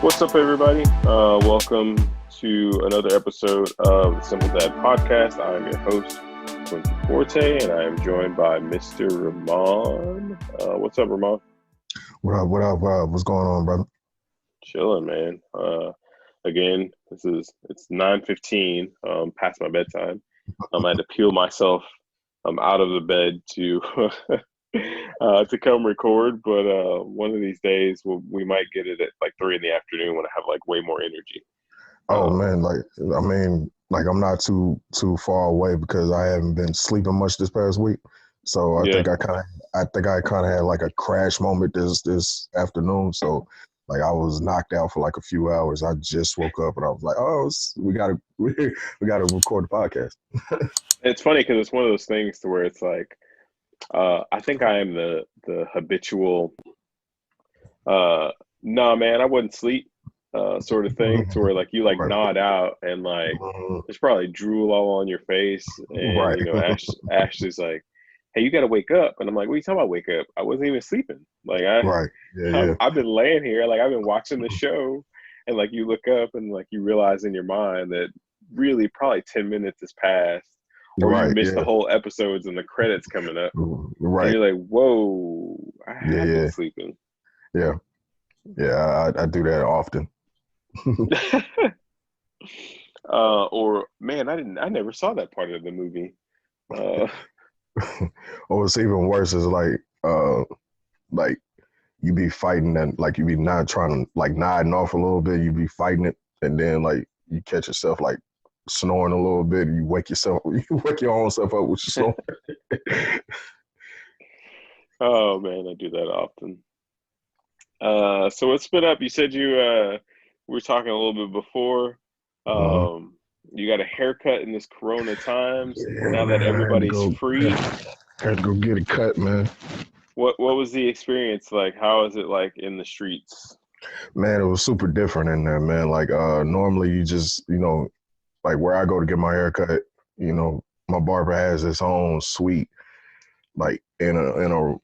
What's up, everybody? Welcome to another episode of the Simple Dad Podcast. I am your host, Quincy Forte, and I am joined by Mr. Remon. What's up, Remon? What up? What up? What's going on, brother? Chilling, man. Again, it's 9:15, past my bedtime. I had to peel myself out of the bed to to come record, but one of these days we might get it at like 3 p.m. when I have like way more energy. Oh man, I'm not too far away because I haven't been sleeping much this past week. So I think I kind of had like a crash moment this afternoon. So like I was knocked out for like a few hours. I just woke up and I was like, oh, we gotta record the podcast. It's funny because it's one of those things to where it's like, I think I am the habitual, nah, man, I wouldn't sleep, sort of thing, to where like you like Right. nod out and like there's probably drool all on your face, and Right. Ashley's like, hey, you gotta wake up, and I'm like, what are you talking about? Wake up? I wasn't even sleeping. Like Right. Yeah. I've been laying here, like I've been watching the show, and like you look up and like you realize in your mind that really probably 10 minutes has passed. Or you Right. missed the Yeah. whole episodes and the credits coming up. And Right. you're like, whoa, I have been Yeah. sleeping. Yeah. Yeah. I do that often. Or man, I never saw that part of the movie. Or what's even worse is like you be fighting and like you be not trying to like nodding off a little bit, you be fighting it, and then like you catch yourself like snoring a little bit, and you wake your own self up with your snore. Oh man, I do that often. So what's been up? You said you we were talking a little bit before. Mhm. You got a haircut in this Corona times. Yeah, Now that man, everybody's free, I had to go get it cut, man. what was the experience like? How is it like in the streets? Man, it was super different in there, man. Like normally you just, like where I go to get my haircut, my barber has his own suite, like in a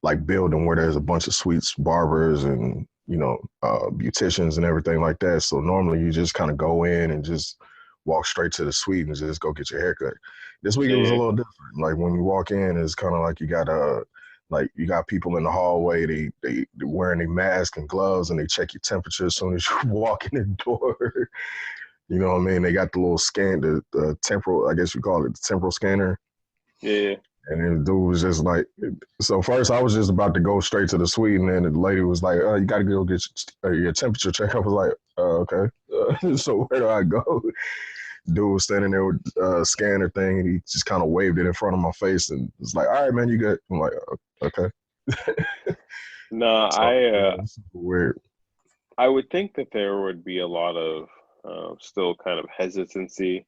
like building where there's a bunch of suites, barbers and beauticians and everything like that. So normally you just kind of go in and just walk straight to the suite and just go get your haircut. This week it was a Yeah. little different. Like when you walk in, it's kind of like you got people in the hallway. They wearing their mask and gloves and they check your temperature as soon as you walk in the door. You know what I mean? They got the little scan, the temporal, I guess you call it the temporal scanner. Yeah. And then the dude was just like, so first I was just about to go straight to the suite, and then the lady was like, you got to go get your temperature check. I was like, okay. So where do I go? Dude was standing there with a scanner thing, and he just kind of waved it in front of my face and was like, all right, man, you good. I'm like, okay. No, So it's super weird. I would think that there would be a lot of still kind of hesitancy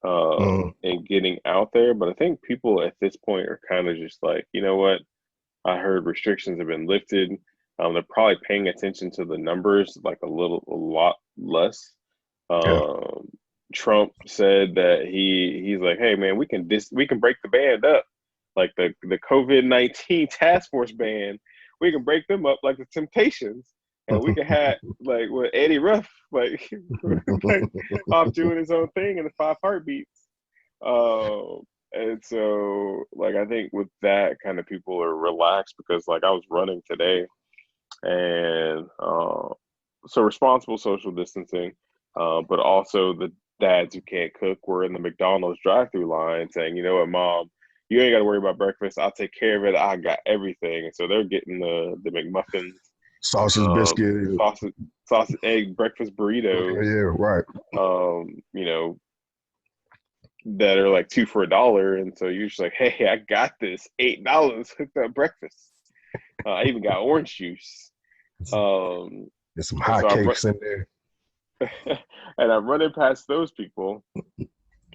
Mm, in getting out there, but I think people at this point are kind of just like, you know what? I heard restrictions have been lifted. They're probably paying attention to the numbers like a lot less. yeah. Um, Trump said that he's like, hey man, we can break the band up, like the COVID-19 task force band. We can break them up like the Temptations, and we can have like with Eddie Ruff, like, like off doing his own thing in the Five Heartbeats. And so like I think with that kind of people are relaxed because like I was running today, and so responsible social distancing, but also the dads who can't cook were in the McDonald's drive-through line saying, you know what, mom, you ain't got to worry about breakfast. I'll take care of it. I got everything. And so they're getting the McMuffins, Sausage biscuit. sausage, egg, breakfast burritos, Yeah, right. you know, that are like two for $1. And so you're just like, hey, I got this, $8 hooked up breakfast. I even got orange juice. There's some And hot so cakes in there. and I'm running past those people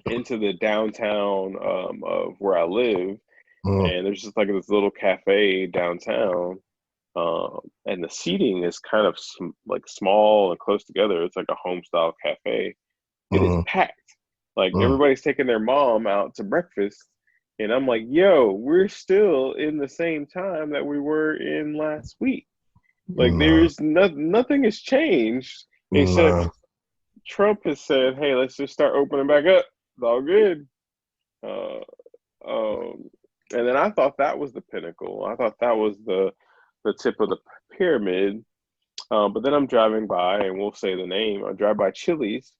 into the downtown of where I live, Mm, and there's just like this little cafe downtown, and the seating is kind of like small and close together. It's like a home style cafe. It is mm, packed. Like mm, everybody's taking their mom out to breakfast, and I'm like, yo, we're still in the same time that we were in last week. Like nah. nothing has changed. except Nah. Trump has said, "Hey, let's just start opening back up. It's all good." Uh, um, and then I thought that was the pinnacle. I thought that was the tip of the pyramid. But then I'm driving by, and we'll say the name. I drive by Chili's.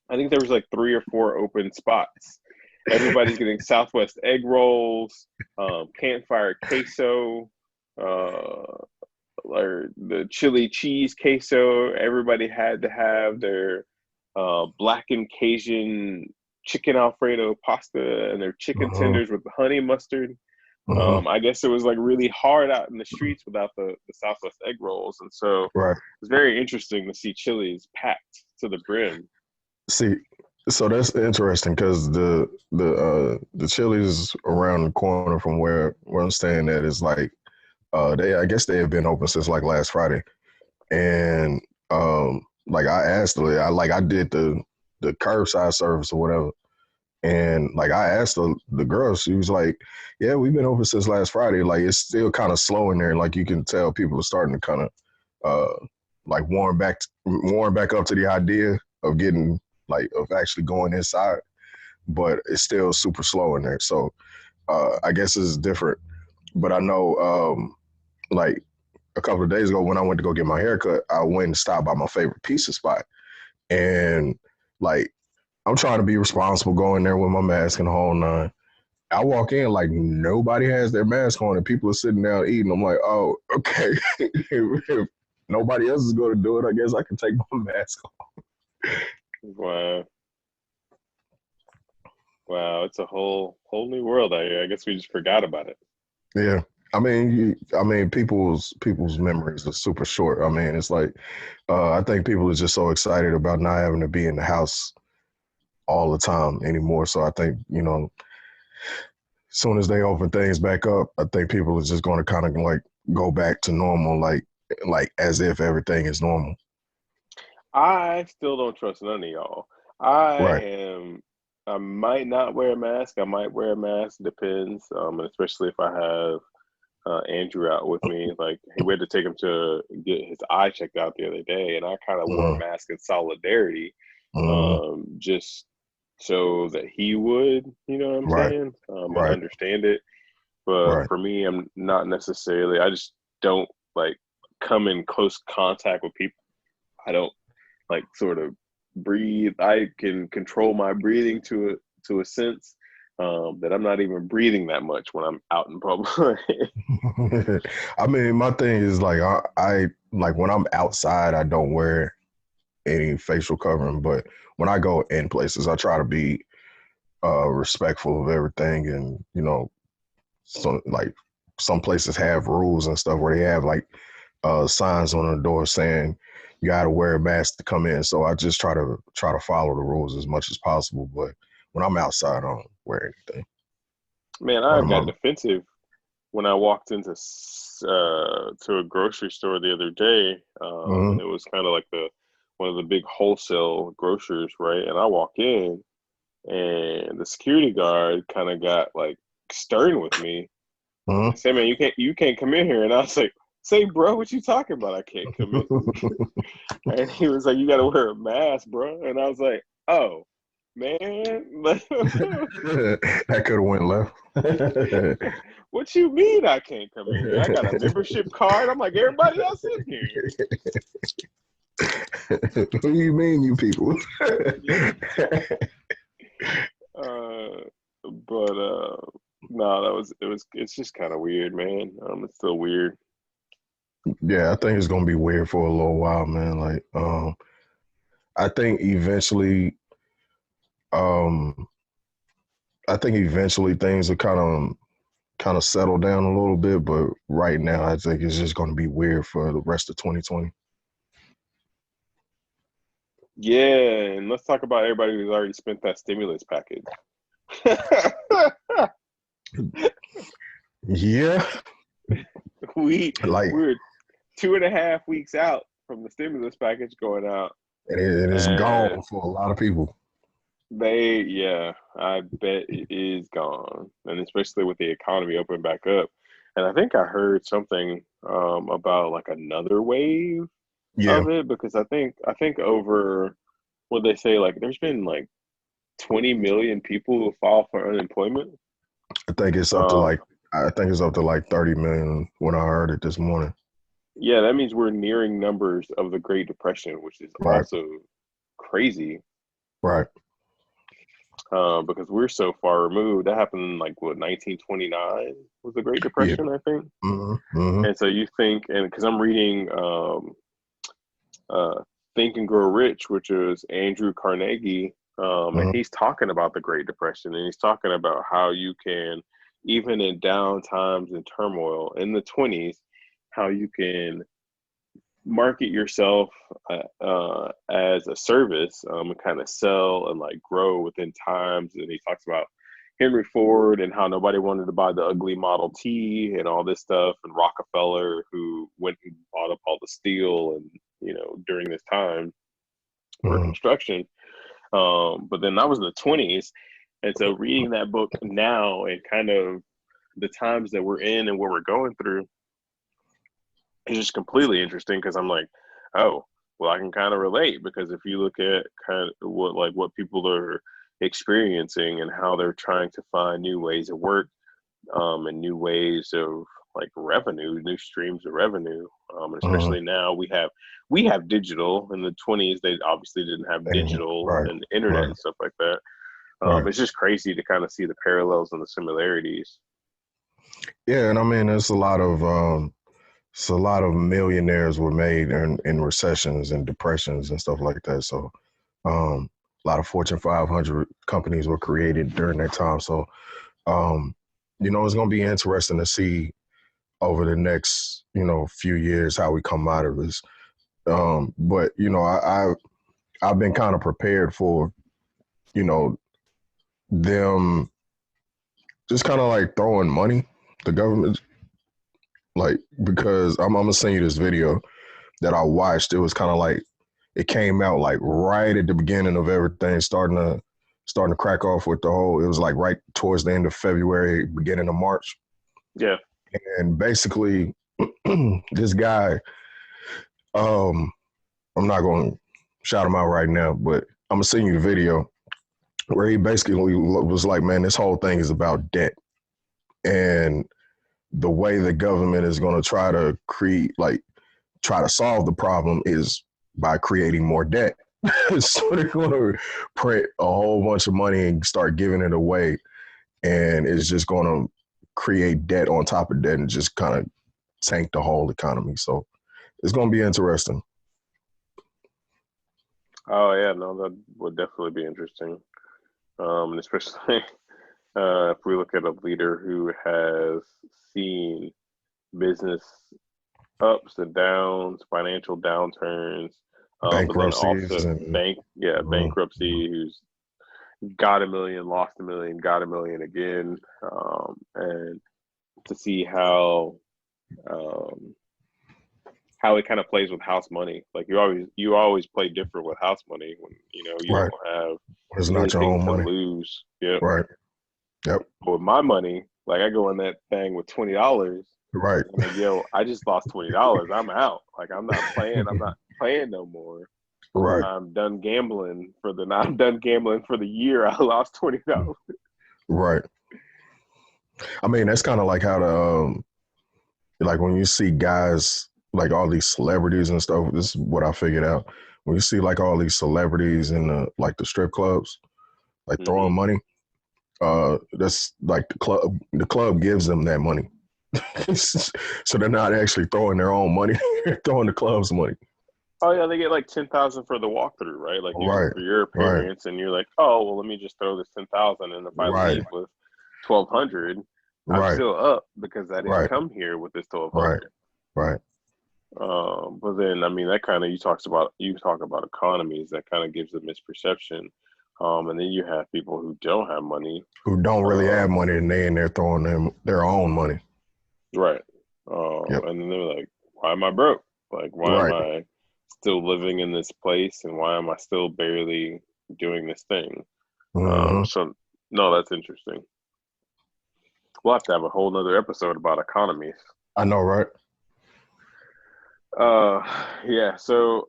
I think there was like three or four open spots. Everybody's getting Southwest egg rolls, campfire queso, uh, or the chili cheese queso. Everybody had to have their blackened Cajun chicken Alfredo pasta and their chicken Uh-huh. tenders with honey mustard. Uh-huh. I guess it was like really hard out in the streets without the Southwest egg rolls, and so Right. it's very interesting to see Chili's packed to the brim. See, so that's interesting because the Chili's around the corner from where I'm staying at is like they I guess they have been open since like last Friday. And like I asked her, I did the curbside service or whatever. And like I asked the girl, she was like, "Yeah, we've been open since last Friday. Like it's still kind of slow in there. Like you can tell people are starting to kind of like warm back up to the idea of getting like of actually going inside, but it's still super slow in there. So I guess it's different. But I know like a couple of days ago when I went to go get my haircut, I went and stopped by my favorite pizza spot, and like I'm trying to be responsible going there with my mask and the whole nine. I walk in like nobody has their mask on and people are sitting down eating. I'm like, oh, okay. If nobody else is going to do it, I guess I can take my mask off. Wow, wow, it's a whole new world out here. I guess we just forgot about it. Yeah. I mean, people's memories are super short. I mean, it's like I think people are just so excited about not having to be in the house all the time anymore. So I think as soon as they open things back up, I think people are just going to kind of like go back to normal, like as if everything is normal. I still don't trust none of y'all. I Right. am. I might not wear a mask. I might wear a mask. Depends. And especially if I have Andrew out with me. Like we had to take him to get his eye checked out the other day, and I kind of wore a Uh, mask in solidarity, uh, just so that he would, you know what I'm right. saying, and Right. understand it. But Right. for me, I'm not necessarily. I just don't like come in close contact with people. I don't like sort of breathe. I can control my breathing to a sense that I'm not even breathing that much when I'm out in public. I mean, my thing is like I like when I'm outside, I don't wear any facial covering, but when I go in places, I try to be respectful of everything, and some like some places have rules and stuff where they have like signs on the door saying you got to wear a mask to come in. So I just try to follow the rules as much as possible. But when I'm outside, I don't wear anything. Man, But I I'm got defensive when I walked into to a grocery store the other day, and mhm. it was kind of like the one of the big wholesale grocers, right? And I walk in, and the security guard kind of got like stern with me. I Mhm. said, "Man, you can't come in here." And I was like, "Say, bro, what you talking about? I can't come in." And he was like, "You got to wear a mask, bro." And I was like, "Oh, man." That could have went left. What you mean I can't come in here? I got a membership card. I'm like everybody else in here. What do you mean, you people? Uh, but no, it's just kind of weird, man. It's still weird. Yeah, I think it's gonna be weird for a little while, man. Like, I think eventually, um, I think eventually things will kind of settle down a little bit. But right now, I think it's just gonna be weird for the rest of 2020. Yeah, and let's talk about everybody who's already spent that stimulus package. Yeah, we like we're 2.5 weeks out from the stimulus package going out, it is and gone for a lot of people. yeah, I bet it is gone, and especially with the economy opening back up. And I think I heard something about like another wave. Yeah, of it because I think over what they say, like there's been like 20 million people who file for unemployment. I think it's up to Um, like I think it's up to like 30 million when I heard it this morning. yeah, that means we're nearing numbers of the Great Depression, which is Right, also crazy right. because we're so far removed. That happened in like what 1929 was the Great Yeah. Depression, I think. Hmm. And so you think, and because I'm reading uh, Think and Grow Rich, which is Andrew Carnegie, and Hmm. he's talking about the Great Depression, and he's talking about how you can, even in down times and turmoil in the 20s, how you can market yourself as a service and kind of sell and like grow within times. And he talks about Henry Ford and how nobody wanted to buy the ugly Model T and all this stuff, and Rockefeller who went and bought up all the steel and during this time for Hmm. construction. But then that was the 20s, and so reading that book now and kind of the times that we're in and what we're going through it's just completely interesting because I'm like, oh, well, I can kind of relate because if you look at kind of what people are experiencing and how they're trying to find new ways of work, and new ways of like revenue, new streams of revenue, and Hmm. especially now we have digital. In the 20s, they obviously didn't have digital Right, and internet right, and stuff like that. right. It's just crazy to kind of see the parallels and the similarities. Yeah, and I mean, it's a lot of millionaires were made in recessions and depressions and stuff like that. So, a lot of Fortune 500 companies were created during that time. So, um, it's going to be interesting to see over the next, few years how we come out of this. But I've been kind of prepared for, you know, them just kind of like throwing money, the government, like because I'm gonna send you this video that I watched. It was kind of like it came out like right at the beginning of everything, starting to crack off with the whole. It was like right towards the end of February, beginning of March, Yeah. and basically this guy, um, I'm not going to shout him out right now, but I'm gonna send you the video where he basically was like, "Man, this whole thing is about debt." And the way the government is going to try to solve the problem is by creating more debt. So they're going to print a whole bunch of money and start giving it away, and it's just going to create debt on top of debt and just kind of tank the whole economy. So it's going to be interesting. Oh yeah, no, that would definitely be interesting. And especially if we look at a leader who has seen business ups and downs, financial downturns, but then Bankruptcies also and uh, bankruptcy, who's got a million, lost a million, got a million again, and to see um, how it kind of plays with house money. Like you always play different with house money when you right. don't have It's not your anything own to money. lose. Yeah. Right. Yep. But with my money, like I go in that thing with $20. Right. I'm like, yo, I just lost $20. I'm out. Like I'm not playing. I'm not playing no more. Right. I'm done gambling for the. I'm done gambling for the year. I lost $20. Right. I mean, that's kind of like how like when you see guys like all these celebrities and stuff. This is what I figured out. When you see like all these celebrities in the strip clubs, like Hmm. throwing money, that's like the club gives them that money. So they're not actually throwing their own money, they're throwing the club's money. Oh yeah, they get like 10,000 for the walkthrough, right? Like you Right, for your right, appearance, and you're like, oh well, let me just throw this 10,000, and if I right, leave with 1,200, I'm right, still up because I didn't right, come here with this right, 1,200. right. But then I mean that kind of you talk about economies that kind of gives a misperception. And then you have people who don't have money, Who don't really have um, money and they in there throwing them their own money. right? Yep. And then they're like, why am I broke? Like, why am Right. I still living in this place, and why am I still barely doing this thing? Hmm. So no, that's interesting. We'll have to have a whole nother episode about economies. I know, right? Uh, yeah. So,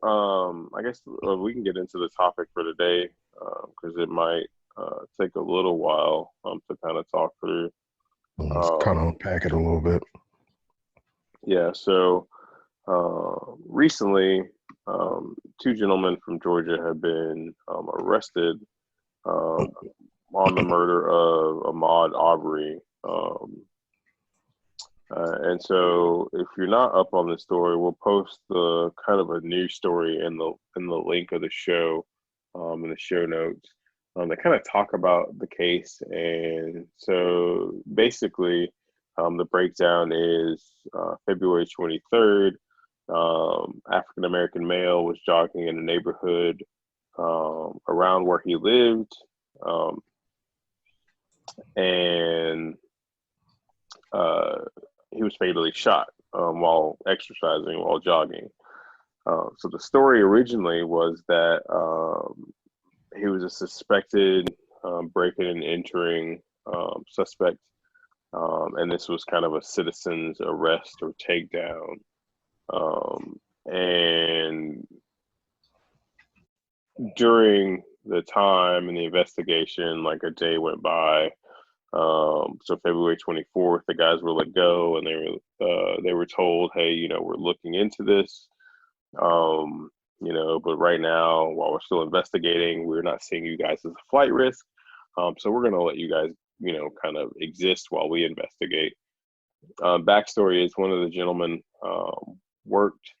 I guess we can get into the topic for today, because it might take a little while to kind of talk through. Kind of Um, unpack it a little bit. yeah. So, recently, two gentlemen from Georgia have been arrested um, on the murder of Ahmaud Aubrey. And so, if you're not up on the story, we'll post the kind of a news story in the link of the show, in the show notes. That kind of talk about the case. And so, basically, the breakdown is February 23rd. African American male was jogging in a neighborhood around where he lived, um, and uh, he was fatally shot while exercising, while jogging. So the story originally was that he was a suspected breaking and entering suspect, and this was kind of a citizen's arrest or takedown. And during the time in the investigation, like a day went by. So February 24th, the guys were let go, and they were told, hey, we're looking into this. Um, but right now, while we're still investigating, we're not seeing you guys as a flight risk. So we're going to let you guys, kind of exist while we investigate. Backstory is one of the gentlemen worked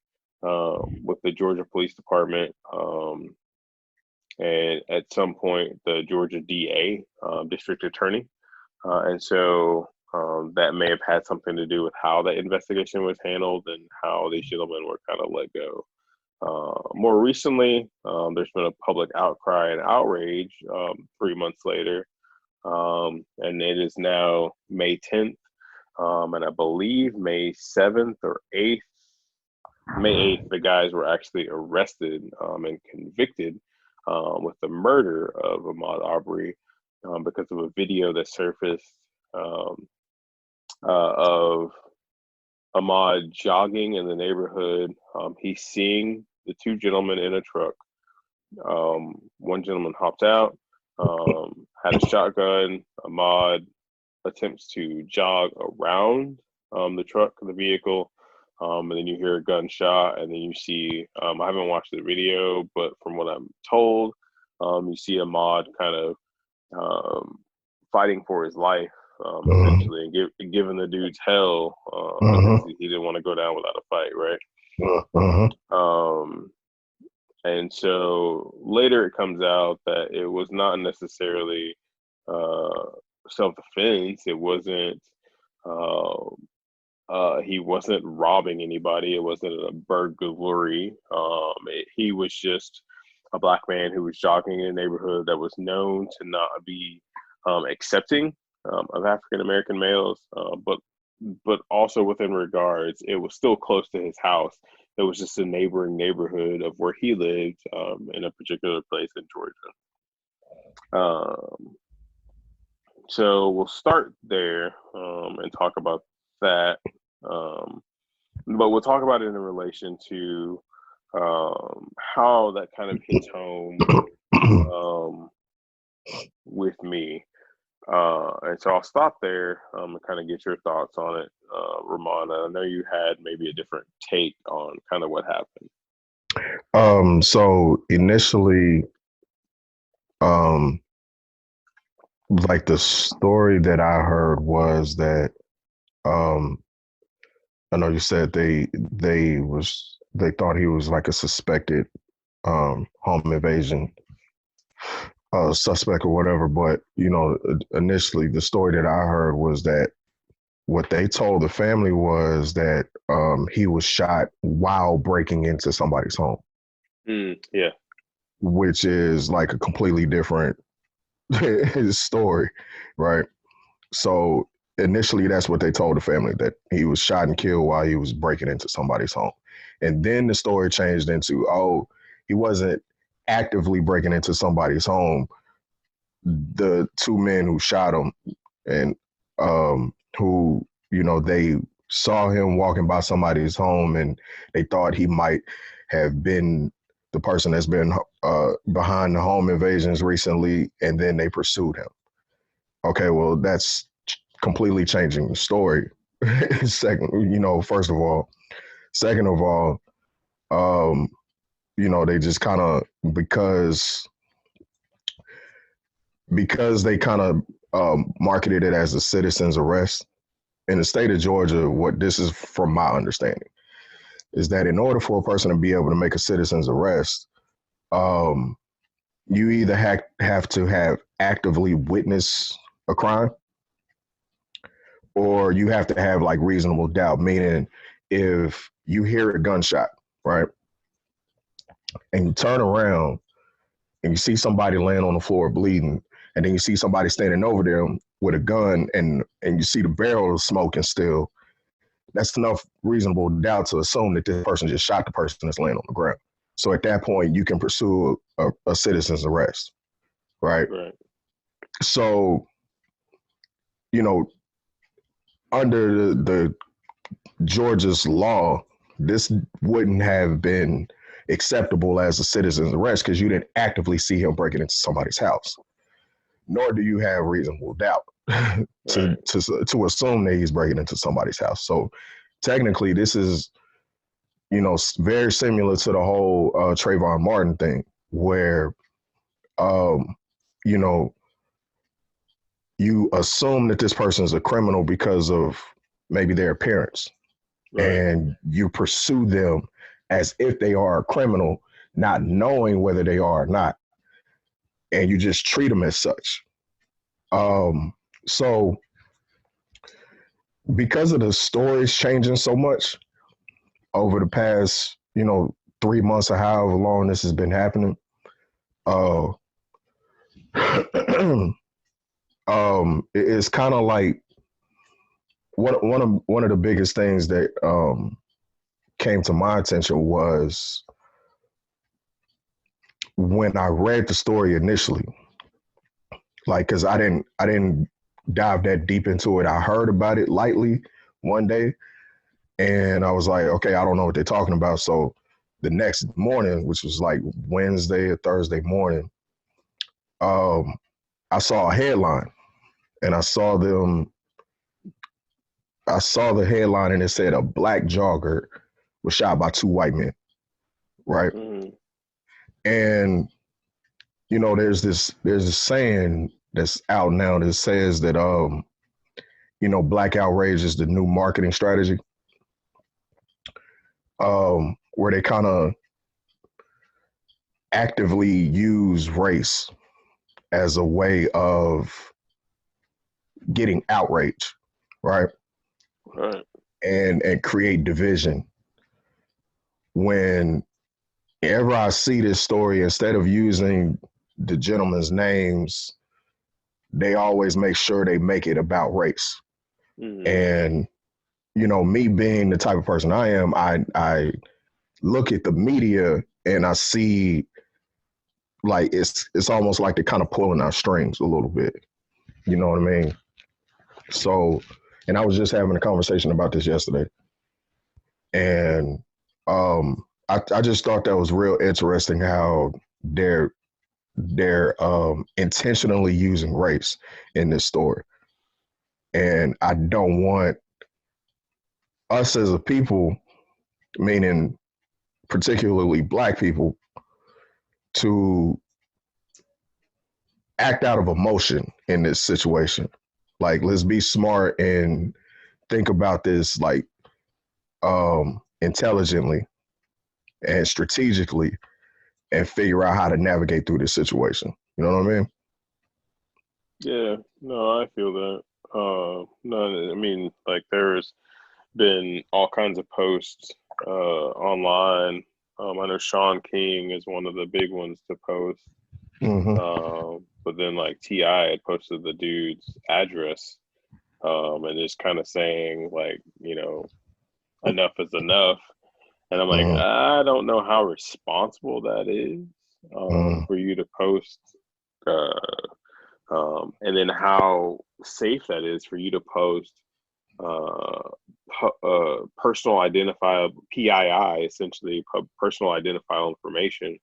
with the Georgia Police Department, and at some point, the Georgia DA, District Attorney. And so that may have had something to do with how that investigation was handled and how these gentlemen were kind of let go. More recently, there's been a public outcry and outrage 3 months later, and it is now May 10th, and I believe May 7th or 8th. May 8th, the guys were actually arrested and convicted with the murder of Ahmaud Arbery because of a video that surfaced um, of Ahmaud jogging in the neighborhood. He's seeing the two gentlemen in a truck. One gentleman hopped out, had a shotgun. Ahmaud attempts to jog around the truck, the vehicle, and then you hear a gunshot, and then you see. I haven't watched the video, but from what I'm told, you see Ahmaud kind of um, fighting for his life, Mm-hmm. essentially, and giving the dudes hell because Mm-hmm. he didn't want to go down without a fight, right? Mm-hmm. Um, and so later it comes out that it was not necessarily uh, self defense. It wasn't. Uh, he wasn't robbing anybody. It wasn't a burglary. He was just a black man who was jogging in a neighborhood that was known to not be accepting of African American males, but also within regards, it was still close to his house. It was just a neighboring neighborhood of where he lived in a particular place in Georgia. Um, so we'll start there and talk about that. Um, but we'll talk about it in relation to how that kind of hits home um, with me. And so I'll stop there and kind of get your thoughts on it, Ramona. I know you had maybe a different take on kind of what happened. So initially, um, like the story that I heard was that um, I know you said they thought he was like a suspected home invasion suspect or whatever, but initially the story that I heard was that what they told the family was that he was shot while breaking into somebody's home, Yeah. which is like a completely different story, right? So initially, that's what they told the family, that he was shot and killed while he was breaking into somebody's home. And then the story changed into, oh, he wasn't actively breaking into somebody's home. The two men who shot him and who, they saw him walking by somebody's home and they thought he might have been the person that's been behind the home invasions recently, and then they pursued him. Okay, well, that's completely changing the story. Second, first of all. Second of all, um, they just kind of because they kind of marketed it as a citizen's arrest in the state of Georgia. What this is, from my understanding, is that in order for a person to be able to make a citizen's arrest, um, you either have to have actively witnessed a crime, or you have to have like reasonable doubt. Meaning, if you hear a gunshot, right, and you turn around and you see somebody laying on the floor bleeding, and then you see somebody standing over them with a gun, and you see the barrel of smoking still, that's enough reasonable doubt to assume that this person just shot the person that's laying on the ground. So at that point, you can pursue a citizen's arrest, right? Right. So, you know, under the Georgia's law, this wouldn't have been acceptable as a citizen's arrest because you didn't actively see him breaking into somebody's house, nor do you have reasonable doubt to, Right. to assume that he's breaking into somebody's house. So technically, this is very similar to the whole Trayvon Martin thing, where um, you know you assume that this person is a criminal because of maybe their appearance, Right. and you pursue them as if they are a criminal, not knowing whether they are or not, and you just treat them as such. So because of the stories changing so much over the past, 3 months or however long this has been happening, uh, it's kind of like one of the biggest things that came to my attention was when I read the story initially, like because I didn't dive that deep into it. I heard about it lightly one day, and I was like, okay, I don't know what they're talking about. So the next morning, which was like Wednesday or Thursday morning, um, I saw a headline, and I saw the headline, and it said a black jogger was shot by two white men, right? Mm-hmm. And there's this saying that's out now that says that black outrage is the new marketing strategy, where they kind of actively use race as a way of getting outrage, right? Right. And create division. Whenever I see this story, instead of using the gentlemen's names, they always make sure they make it about race. Mm-hmm. And me being the type of person I am, I look at the media and I see like it's almost like they're kind of pulling our strings a little bit. You know what I mean? So, and I was just having a conversation about this yesterday, and I just thought that was real interesting how they're intentionally using race in this story, and I don't want us as a people, meaning particularly black people, to act out of emotion in this situation. Like, let's be smart and think about this like intelligently and strategically, and figure out how to navigate through this situation. You know what I mean? Yeah. No, I feel that. No, I mean, like there's been all kinds of posts online. I know Sean King is one of the big ones to post. Mm-hmm. But then like T.I. had posted the dude's address, and just kind of saying like, enough is enough. And I'm like, Mm-hmm. I don't know how responsible that is, Mm-hmm. for you to post, uh, and then how safe that is for you to post uh, personal identifiable PII, essentially personal identifiable information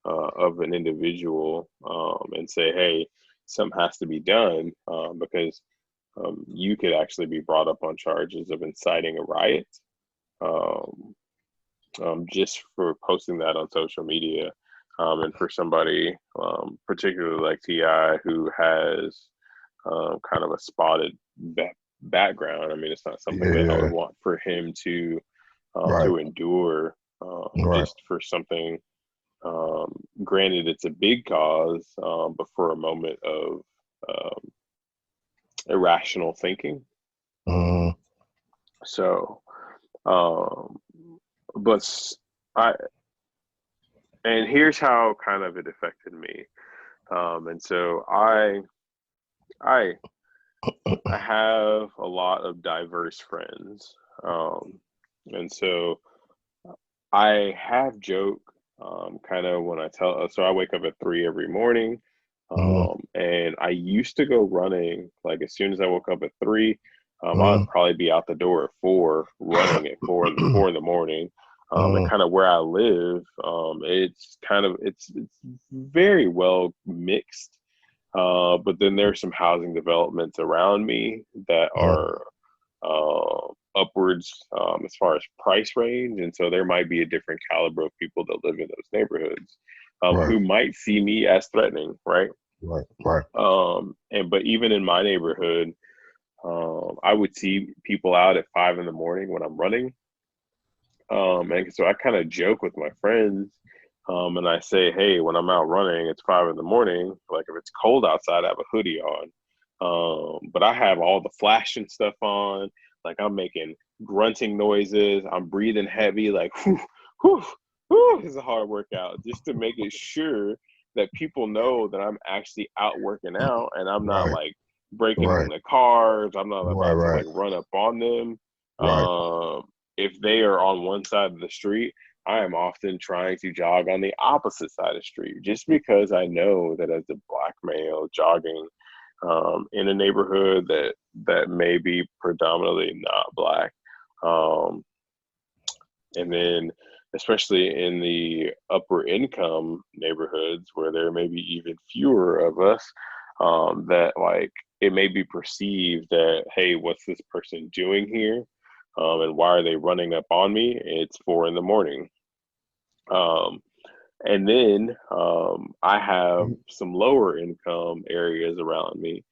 of an individual, and say, hey, something has to be done, because you could actually be brought up on charges of inciting a riot, um, just for posting that on social media. And for somebody, particularly like Ti, who has kind of a spotted background, I mean, it's not something that I would Yeah. want for him Right. to endure, Right. just for something. Granted, it's a big cause, but for a moment of um, irrational thinking. Mm, So, um, but I, and here's how kind of it affected me. And so I, I have a lot of diverse friends. And so I have joke, kind of when I tell, so I wake up at 3 every morning. mm, And I used to go running, like as soon as I woke up at 3, I'd mm, probably be out the door at 4, running at 4 in the morning. And mm, kind of where I live, it's very well mixed. But then there's some housing developments around me that mm, are upwards, as far as price range, and so there might be a different caliber of people that live in those neighborhoods, right. who might see me as threatening, right? Right. Right. And but even in my neighborhood, I would see people out at 5 in the morning when I'm running, and so I kind of joke with my friends, and I say, hey, when I'm out running, it's 5 in the morning. Like if it's cold outside, I have a hoodie on. But I have all the flashing stuff on. Like I'm making grunting noises. I'm breathing heavy. Like, whew, whew, whew, it's a hard workout just to make it sure that people know that I'm actually out working out and I'm not Right. like breaking Right. into cars. I'm not Right. about to Right. like run up on them. Right. Um, if they are on one side of the street, I am often trying to jog on the opposite side of the street just because I know that as a black male jogging, in a neighborhood that may be predominantly not black, um, and then especially in the upper income neighborhoods where there may be even fewer of us, that like it may be perceived that, hey, what's this person doing here, and why are they running up on me? It's 4 in the morning. um, and then I have Mm, some lower income areas around me,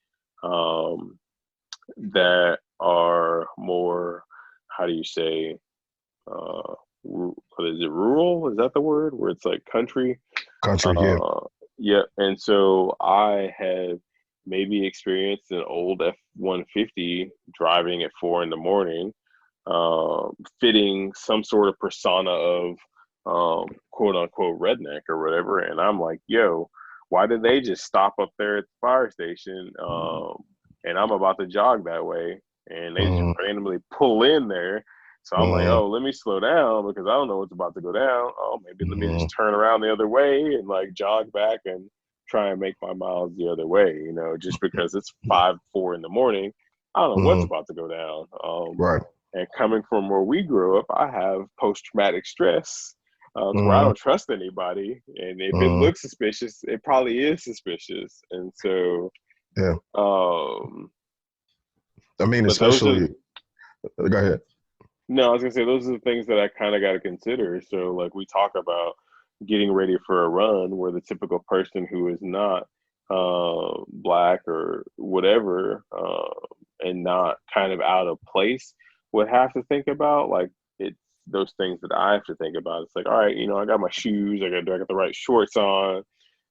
um, that are more, how do you say, uh, is it rural? Is that the word? Where it's like country? country. Yeah. Uh, yeah. And so I have maybe experienced an old F-150 driving at 4 in the morning, fitting some sort of persona of, quote unquote redneck or whatever. And I'm like, yo, why did they just stop up there at the fire station? And I'm about to jog that way, and they just Mm, randomly pull in there. So I'm like, mm, oh, let me slow down because I don't know what's about to go down. Oh, maybe let me mm, just turn around the other way and like jog back and try and make my miles the other way, just because it's 4 in the morning. I don't know what's mm, about to go down. right. And coming from where we grew up, I have post traumatic stress, to where I Mm, don't trust anybody. And if it mm, looks suspicious, it probably is suspicious. And so, yeah. um, I mean, but those are, especially. Go ahead. no, I was gonna say those are the things that I kind of got to consider. So, like we talk about getting ready for a run, where the typical person who is not black or whatever, and not kind of out of place would have to think about. Like it's those things that I have to think about. It's like, all right, I got my shoes. I got the right shorts on.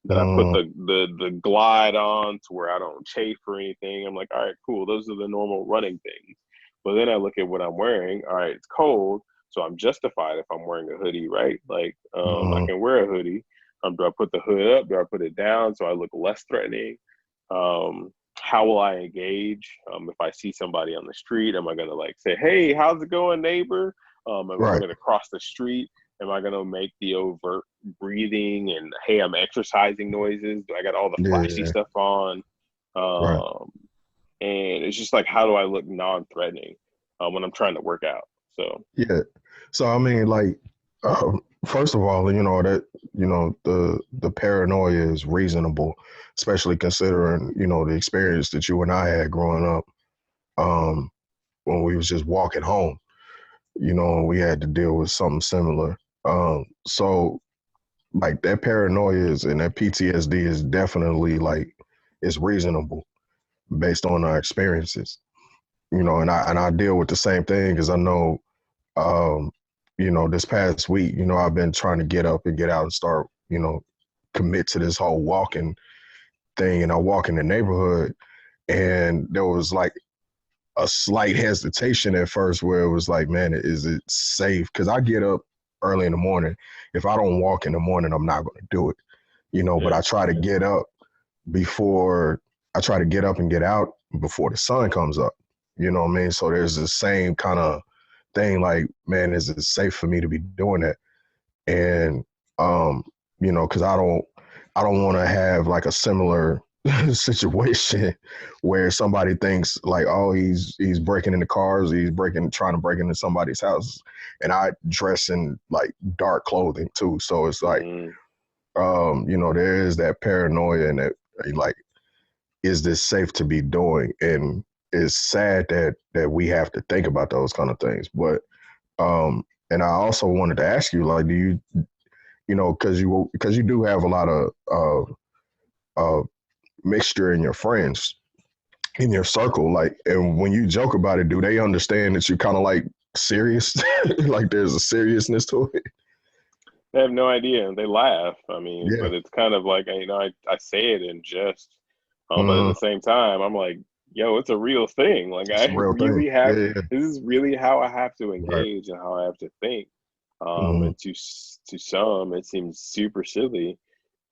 That I put Mm, the glide on to where I don't chafe or anything. I'm like, all right, cool. Those are the normal running things. But then I look at what I'm wearing. All right, it's cold, so I'm justified if I'm wearing a hoodie, right? Like, I mm, can wear a hoodie. Do I put the hood up? Do I put it down so I look less threatening? How will I engage? If I see somebody on the street, am I gonna like say, "Hey, how's it going, neighbor?" Am I right. gonna cross the street? Am I gonna make the overt breathing and hey, I'm exercising noises? Do I got all the flashy Yeah. stuff on? Right. Um, and it's just like, how do I look non-threatening? when I'm trying to work out. So Yeah. So I mean, like, first of all, that the paranoia is reasonable, especially considering the experience that you and I had growing up, um, when we was just walking home, and we had to deal with something similar. So like that paranoia is and that PTSD is definitely like it's reasonable based on our experiences, and I deal with the same thing because I know um, this past week, I've been trying to get up and get out and start, commit to this whole walking thing. And I walk in the neighborhood and there was like a slight hesitation at first where it was like, man, is it safe? Because I get up early in the morning. If I don't walk in the morning, I'm not going to do it, but yeah, I try to get up before I try to get up and get out before the sun comes up. You know what I mean? So there's the same kind of thing like, man, is it safe for me to be doing that? And because I don't want to have like a similar situation where somebody thinks like, oh, he's breaking into cars, trying to break into somebody's house, and I dress in like dark clothing too. So it's like, mm, there is that paranoia and that like, is this safe to be doing? And it's sad that we have to think about those kind of things. But and I also wanted to ask you, like, do you, because you do have a lot of mixture in your friends, in your circle, like, and when you joke about it, do they understand that you're kind of like serious, like there's a seriousness to it? they have no idea. They laugh. I mean, Yeah. but it's kind of like I say it in jest, but at Mm-hmm. the same time, I'm like, yo, it's a real thing. Like It's a I real thing. really have. Yeah, yeah. This is really how I have to Right. engage and how I have to think. Mm-hmm. And to some, it seems super silly.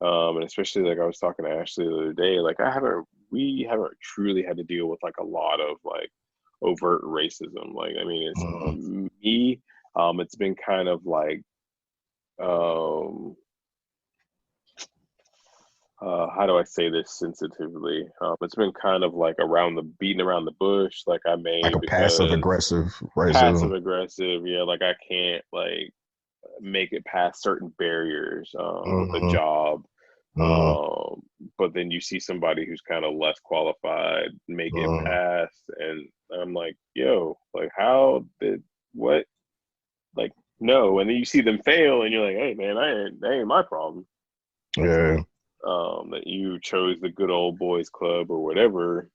And especially like I was talking to Ashley the other day, like we haven't truly had to deal with like a lot of like overt racism. Like, I mean, it's Mm-hmm. me. It's been kind of like, um, how do I say this sensitively? It's been kind of like around the beating around the bush. Like I Like may a passive because aggressive passive racism. aggressive, yeah. Like I can't like make it past certain barriers with a Mm-hmm. job. Mm-hmm. Um, but then you see somebody who's kind of less qualified make it Mm-hmm. past, and I'm like, yo, like how did what? Like no, and then you see them fail, and you're like, hey man, that ain't my problem. Yeah. That you chose the good old boys club or whatever.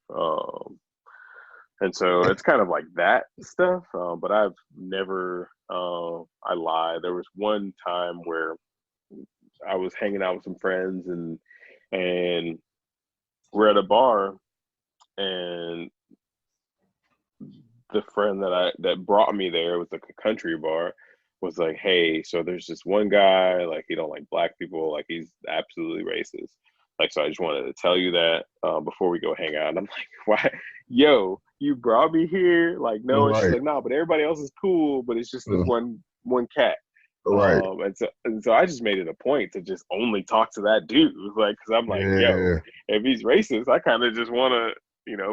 And so it's kind of like that stuff. But I've never, I lied. There was one time where I was hanging out with some friends and we're at a bar and the friend that brought me there, it was like a country bar, was like, hey, so there's this one guy, like he don't like black people, like he's absolutely racist. Like, so I just wanted to tell you that before we go hang out. And I'm like, why, yo, you brought me here? Like, no. And she's Right. like, no, but everybody else is cool, but it's just this Mm. one cat. Right. And so I just made it a point to just only talk to that dude, like, because I'm like, yo, Yeah. if he's racist, I kind of just want to,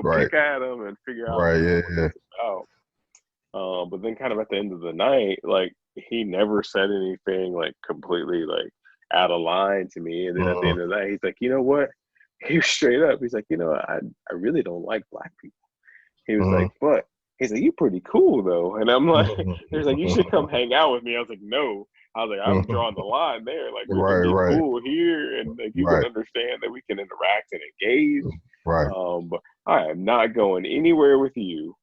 Right. pick at him and figure out, Right. Yeah. what Yeah. it's about. But then kind of at the end of the night, like he never said anything like completely like out of line to me. And then at the Mm-hmm. end of the night, he's like, you know what? He was straight up. He's like, I really don't like black people. He was like, but he's like, you're pretty cool though. And I'm like, he's like, you should come Mm-hmm. hang out with me. I was like, no. I was like, I'm drawing the line there. Like we can Right. be Right. cool here, and like you can Right. understand that we can interact and engage. Right. But I am not going anywhere with you,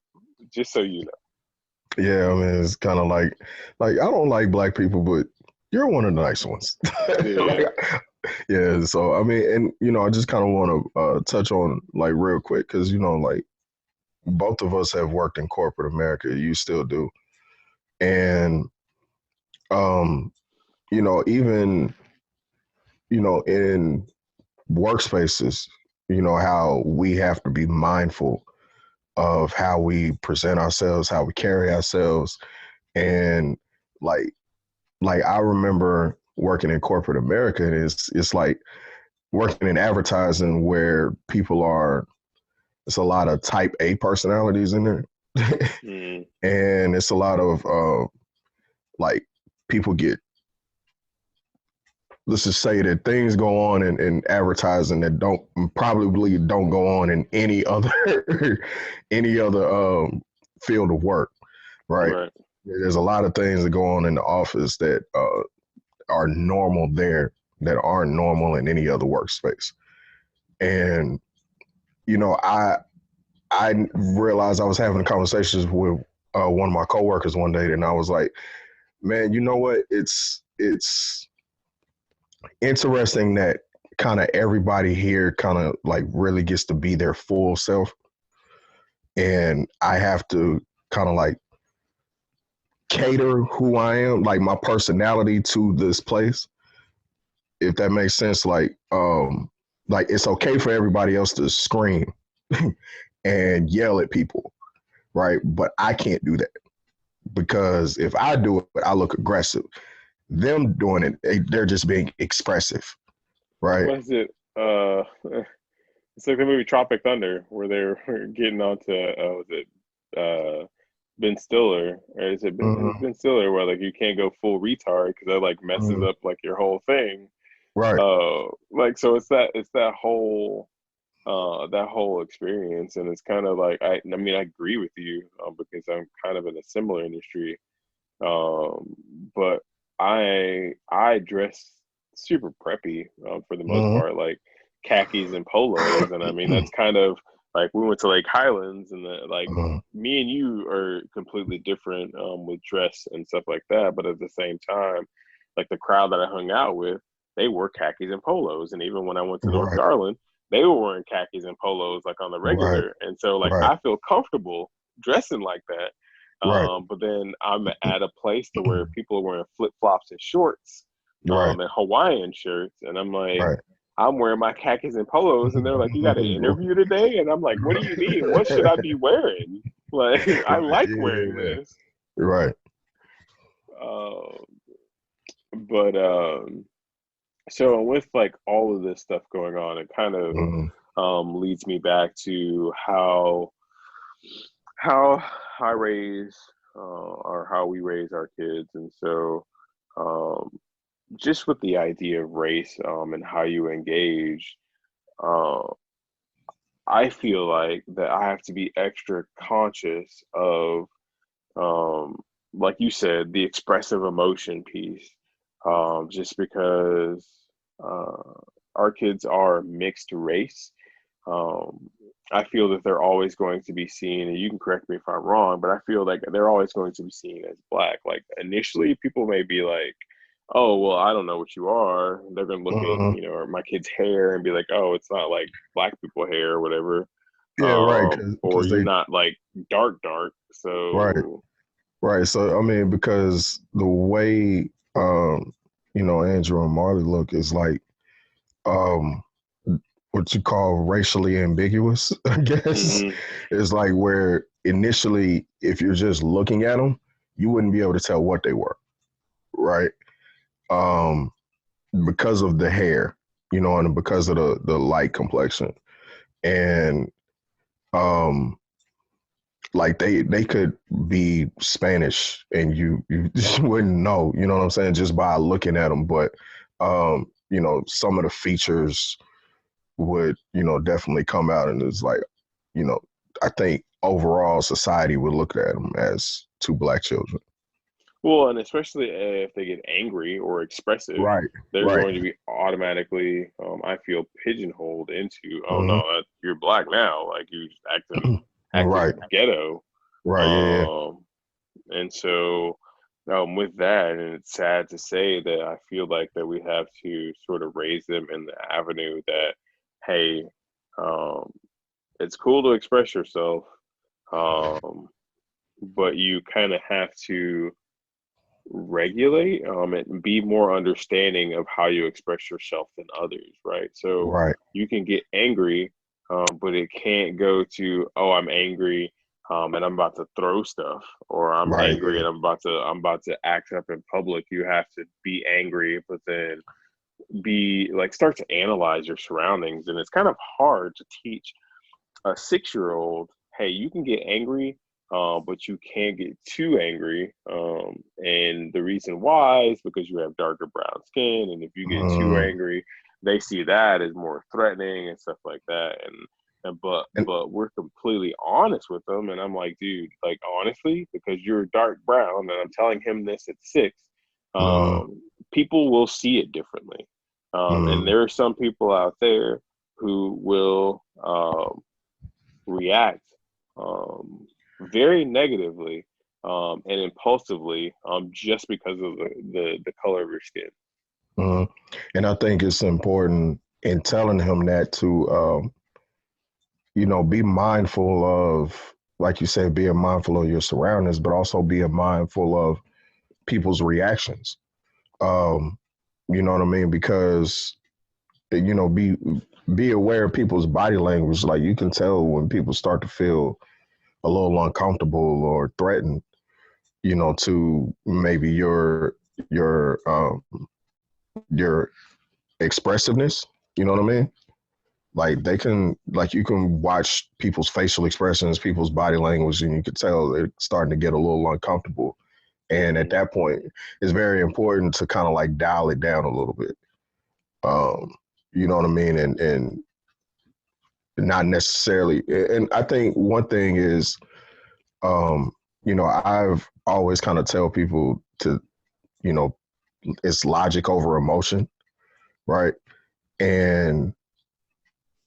just so you Yeah, I mean, it's kind of like I don't like black people, but you're one of the nice ones. know. Yeah. Like, yeah. So I mean, and I just kind of want to touch on like real quick because like both of us have worked in corporate America. You still do, and um, even in workspaces, how we have to be mindful of how we present ourselves, how we carry ourselves, and like I remember working in corporate America, and it's like working in advertising where people are it's a lot of type A personalities in there. Mm. And it's a lot of like people get, let's just say that things go on in advertising that don't probably don't go on in any other any other field of work, right? Right. There's a lot of things that go on in the office that are normal there that aren't normal in any other workspace. And you know, I realized I was having conversations with one of my coworkers one day, and I was like, man, you know what? It's interesting that kind of everybody here kind of like really gets to be their full self, and I have to kind of like cater who I am, like my personality to this place, if that makes sense. Like it's okay for everybody else to scream and yell at people, right? But I can't do that because if I do it, I look aggressive. Them doing it, they're just being expressive, right? What is it? It's like the movie Tropic Thunder, where they're getting onto was it Ben Stiller, or is it Mm-hmm. Ben Stiller, where like you can't go full retard because that like messes Mm-hmm. up like your whole thing. Right. Like so it's that whole experience, and it's kind of like I mean I agree with you because I'm kind of in a similar industry, um, but I dress super preppy for the most Mm-hmm. part, like khakis and polos, and I mean that's kind of like we went to Lake Highlands, and like Mm-hmm. me and you are completely different with dress and stuff like that, but at the same time, like the crowd that I hung out with, they wore khakis and polos, and even when I went to North Right. Garland, they were wearing khakis and polos like on the Right. regular, and so like Right. I feel comfortable dressing like that. Right. But then I'm at a place to where people are wearing flip flops and shorts, Right. and Hawaiian shirts, and I'm like, Right. I'm wearing my khakis and polos, and they're like, "You got an interview today?" And I'm like, "What do you mean? What should I be wearing? Like, I Right. like wearing Yeah. this." Right. Um, but so with like all of this stuff going on, it kind of Mm-hmm. leads me back to how I raise or how we raise our kids, and so um, just with the idea of race and how you engage, uh, I feel like that I have to be extra conscious of, um, like you said, the expressive emotion piece, just because uh, our kids are mixed race. Um, I feel that they're always going to be seen, and you can correct me if I'm wrong, but I feel like they're always going to be seen as black. Like initially, people may be like, "Oh, well, I don't know what you are." They're gonna look at Mm-hmm. my kid's hair and be like, "Oh, it's not like black people hair or whatever," Yeah. Right. or Because you're they not like dark, right. so Right. So I mean, because the way Andrew and Marley look is like um what you call racially ambiguous, I guess. hmm It's like where initially, if you're just looking at them, you wouldn't be able to tell what they were, right? Um, because of the hair, and because of the light complexion, and um, like they could be Spanish, and you just wouldn't know, you know what I'm saying, just by looking at them. But some of the features would definitely come out, and it's like you know I think overall society would look at them as two black children. well, and especially if they get angry or expressive, Right. they're Right. going to be automatically, I feel, pigeonholed into, "Oh no, Hmm. you're black now, like you just acting Right. ghetto." Right. Yeah. Yeah. Um, and so with that, and it's sad to say that I feel like that we have to sort of raise them in the avenue that, hey, um, it's cool to express yourself, um, but you kind of have to regulate and be more understanding of how you express yourself than others, right? So Right. you can get angry, but it can't go to, oh, I'm angry and I'm about to throw stuff, or I'm Right. angry Yeah. and I'm about to act up in public. You have to be angry, but then be like start to analyze your surroundings, and it's kind of hard to teach a 6-year old, hey, you can get angry, but you can't get too angry. And the reason why is because you have darker brown skin, and if you get too Mm, angry, they see that as more threatening and stuff like that. And and but we're completely honest with them, and I'm like, dude, like honestly, because you're dark brown, and I'm telling him this at 6, mm, people will see it differently. And mm, there are some people out there who will react um, very negatively and impulsively just because of the color of your skin. mm. And I think it's important in telling him that to, be mindful of, like you said, being mindful of your surroundings, but also being mindful of people's reactions. Um, you know what I mean? Because be aware of people's body language. Like you can tell when people start to feel a little uncomfortable or threatened. To maybe your expressiveness. You know what I mean? Like they can, like you can watch people's facial expressions, people's body language, and you can tell they're starting to get a little uncomfortable. And at Mm-hmm. that point, it's very important to kind of like dial it down a little bit. Um, you know what I mean? And not necessarily. And I think one thing is, um, I've always kind of tell people to, you know, it's logic over emotion, right? And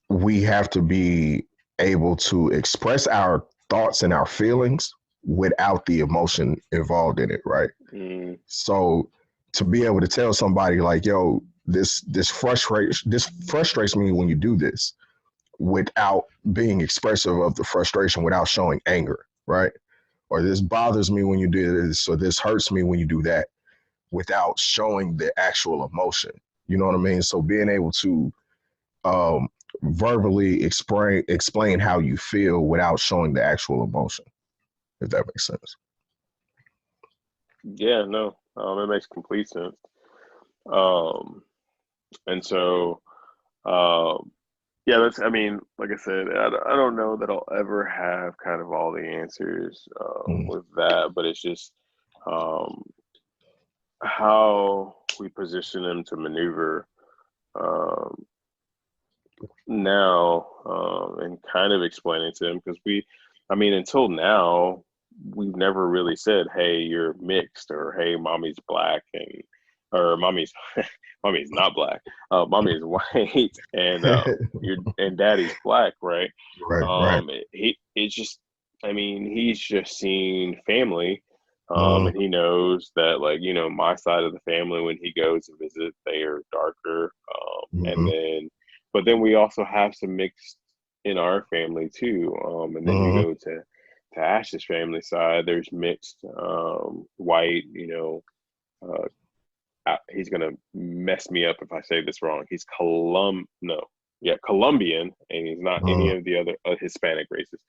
we have to be able to express our thoughts and our feelings without the emotion involved in it, right? Mm-hmm. So to be able to tell somebody like, yo, this frustrates me when you do this without being expressive of the frustration, without showing anger, right? Or this bothers me when you do this, or this hurts me when you do that, without showing the actual emotion. You know what I mean? So being able to um, verbally explain how you feel without showing the actual emotion, if that makes sense. Yeah, no, it makes complete sense. Um, and so, um, yeah, that's, I mean, like I said, I don't know that I'll ever have kind of all the answers Mm, with that, but it's just um, how we position them to maneuver um, now and kind of explaining to them because I mean, until now, we've never really said, hey, you're mixed or hey, mommy's black and or mommy's not black, mommy is white and daddy's black, right? right, right. It's just, I mean, he's just seen family. Mm, And he knows that, like, my side of the family, when he goes and visit, they are darker. And mm, then but then we also have some mixed in our family too. And then you mm. go to Ash's family side, there's mixed white, he's gonna mess me up if I say this wrong. He's Colombian, and he's not any Mm. of the other Hispanic races.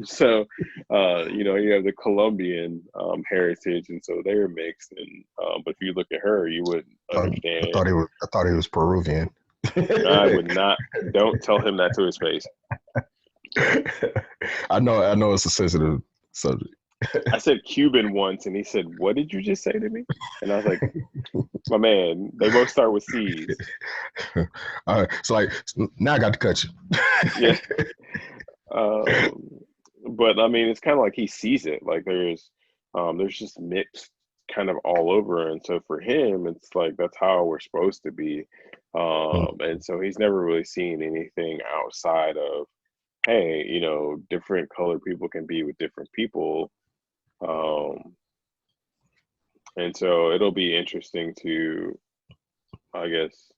So, you have the Colombian heritage, and so they're mixed. And but if you look at her, you wouldn't I understand. thought he was. I thought he was Peruvian. I would not. Don't tell him that to his face. I know. I know it's a sensitive subject. I said Cuban once, and he said, "What did you just say to me?" And I was like, "My man, they both start with C's." All right. It's like now I got to cut you. Yeah. Um, but I mean, it's kind of like he sees it. Like there's just mixed kind of all over, and so for him, it's like that's how we're supposed to be. And so he's never really seen anything outside of, hey, different colored people can be with different people. Um, and so it'll be interesting to, I guess,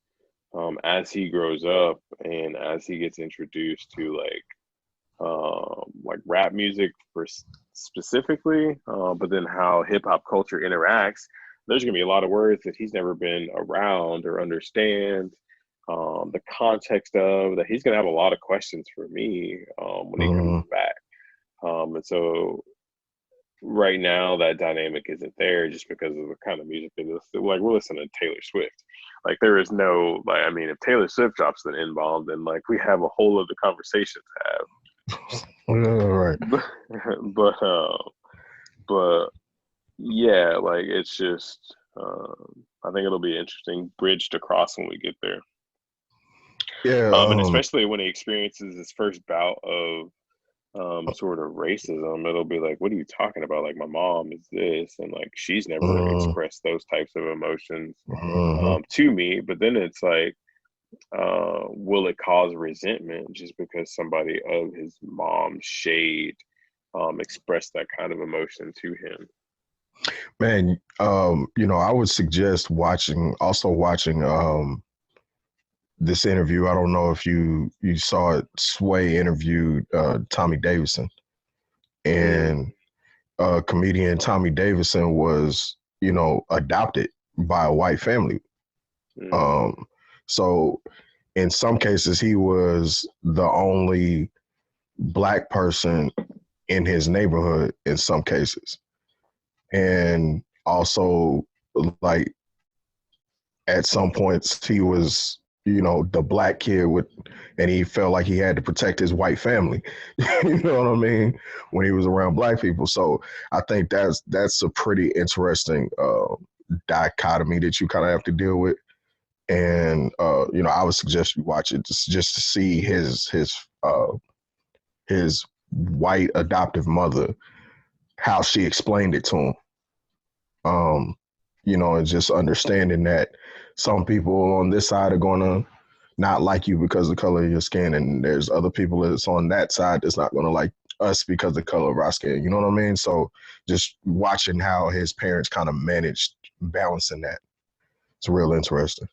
as he grows up and as he gets introduced to like rap music for specifically, but then how hip hop culture interacts. There's gonna be a lot of words that he's never been around or understand the context of that. He's gonna have a lot of questions for me when he comes Mm, back. And so right now that dynamic isn't there just because of the kind of music they listen. Like we're listening to Taylor Swift. Like there is no like I mean if Taylor Swift drops an N bomb, then like we have a whole other conversation to have. Right. but but but yeah, like it's just I think it'll be an interesting bridge to cross when we get there. Yeah. And especially when he experiences his first bout of sort of racism, it'll be like, what are you talking about? Like, my mom is this, and like she's never Mm, expressed those types of emotions hmm to me. But then it's like, will it cause resentment just because somebody of his mom's shade expressed that kind of emotion to him? Man, I would suggest watching this interview. I don't know if you saw it. Sway interviewed Tommy Davidson, Mm, and comedian Tommy Davidson was, adopted by a white family. mm, Um, so in some cases, he was the only black person in his neighborhood. In some cases, and also like at some points he was, the black kid with, and he felt like he had to protect his white family. You know what I mean? When he was around black people. So I think that's a pretty interesting dichotomy that you kind of have to deal with. And I would suggest you watch it just to see his white adoptive mother, how she explained it to him. Um, and just understanding that some people on this side are going to not like you because of the color of your skin, and there's other people that's on that side that's not going to like us because of the color of our skin. You know what I mean? So just watching how his parents kind of managed balancing that, it's real interesting.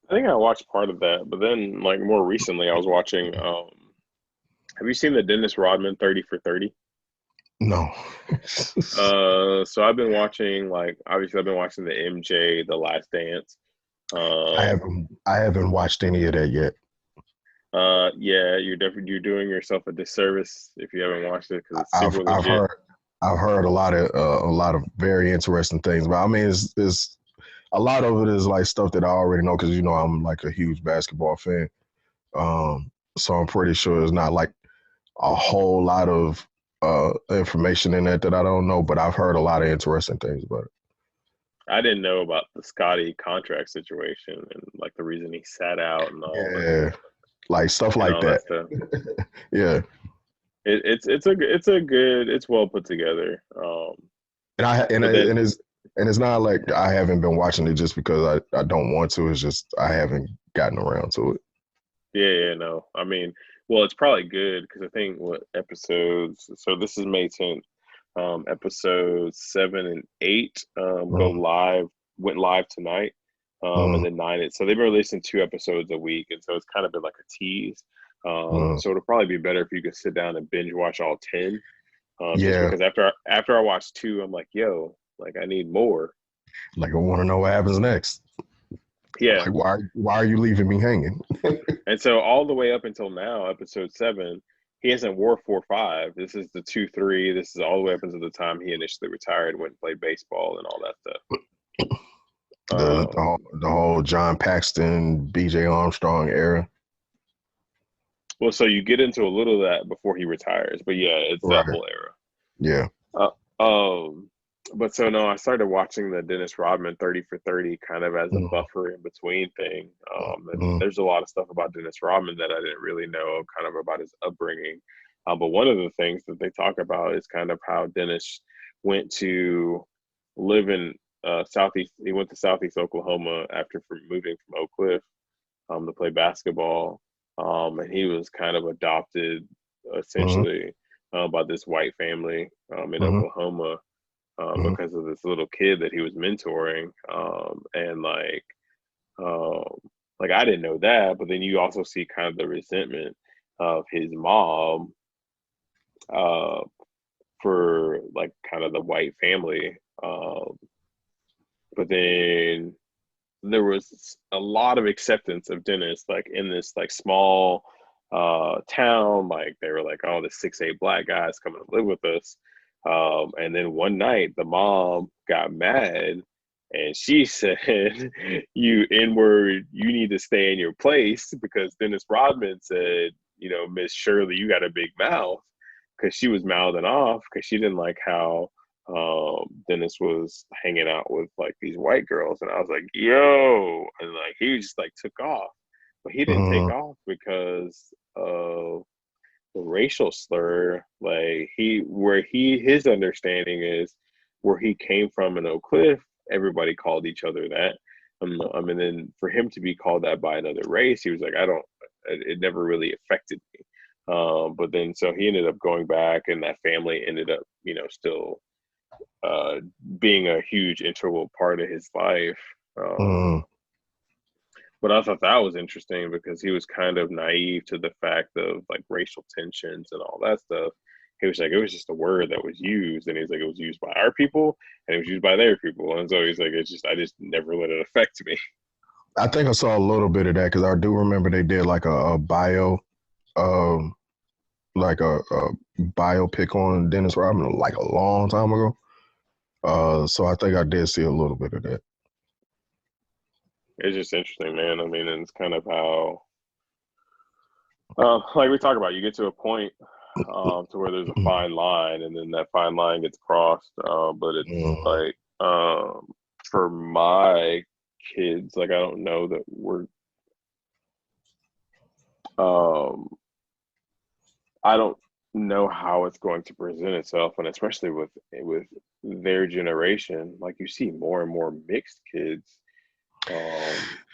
I think I watched part of that, but then like more recently, I was watching. Have you seen the Dennis Rodman 30 for 30? No. So I've been watching, like, obviously I've been watching the MJ, The Last Dance. Um, I haven't watched any of that yet. yeah, you're doing yourself a disservice if you haven't watched it because it's I've super I've legit. heard I've heard a lot of very interesting things, but I mean it's a lot of it is like stuff that I already know because I'm like a huge basketball fan. So I'm pretty sure it's not like a whole lot of information in that I don't know, but I've heard a lot of interesting things about it. I didn't know about the Scotty contract situation and like the reason he sat out Yeah, like stuff and like all that that. stuff. Yeah, It's well put together. and I and But it, then and it's not like I haven't been watching it just because I don't want to. It's just I haven't gotten around to it. yeah, no, I mean, well, it's probably good because I think what episodes. So this is May 10th. Episodes 7 and 8 go Mm, live, went live tonight, and mm, then nine. So they've been releasing 2 episodes a week, and so it's kind of been like a tease. mm. So it'll probably be better if you could sit down and binge watch all 10. Just Yeah, because after I watch two, I'm like, yo, like I need more. like I want to know what happens next. Yeah, Like why are you leaving me hanging? and so all the way up until now, episode 7, he hasn't wore 4-5. This is the 2-3. This is all the way up until the time he initially retired, went and played baseball and all that stuff. The the Um, whole, the whole John Paxton, B.J. Armstrong era. well, so you get into a little of that before he retires, but yeah, it's that Right. whole era. Yeah. Uh, but so no, I started watching the Dennis Rodman 30 for 30 kind of as a Mm, buffer in between thing. And mm, there's a lot of stuff about Dennis Rodman that I didn't really know, kind of about his upbringing. But one of the things that they talk about is kind of how Dennis went to live in Southeast. He went to Southeast Oklahoma after moving from Oak Cliff to play basketball. And he was kind of adopted mm, essentially by this white family in mm, Oklahoma mm, because of this little kid that he was mentoring. And um, like I didn't know that, but then you also see kind of the resentment of his mom uh, for like kind of the white family. But then there was a lot of acceptance of Dennis, like in this like small town. Like they were like, oh, the 6'8" black guys coming to live with us. And then one night the mom got mad and she said, you N-word, you need to stay in your place because Dennis Rodman said, Miss Shirley, you got a big mouth. because she was mouthing off because she didn't like how Dennis was hanging out with like these white girls, and I was like, "Yo!" And like he just like took off, but he didn't take Mm-hmm. off because of the racial slur. Like his understanding is where he came from in Oak Cliff, everybody called each other that. I mean, then for him to be called that by another race, he was like, I don't. It never really affected me. But then so he ended up going back, and that family ended up, still uh, being a huge integral part of his life. Um, Mm-hmm. but I thought that was interesting because he was kind of naive to the fact of like racial tensions and all that stuff. He was like, it was just a word that was used, and he's like, it was used by our people and it was used by their people, and so he's like, I just never let it affect me. I think I saw a little bit of that because I do remember they did like a bio, um, like a biopic on Dennis Rodman like a long time ago. So I think I did see a little bit of that. It's just interesting, man. I mean, and it's kind of how, like we talk about, you get to a point to where there's a fine line, and then that fine line gets crossed. But it's Mm-hmm. like for my kids, like I don't know that we're um, I don't know how it's going to present itself, and especially with their generation, like you see more and more mixed kids,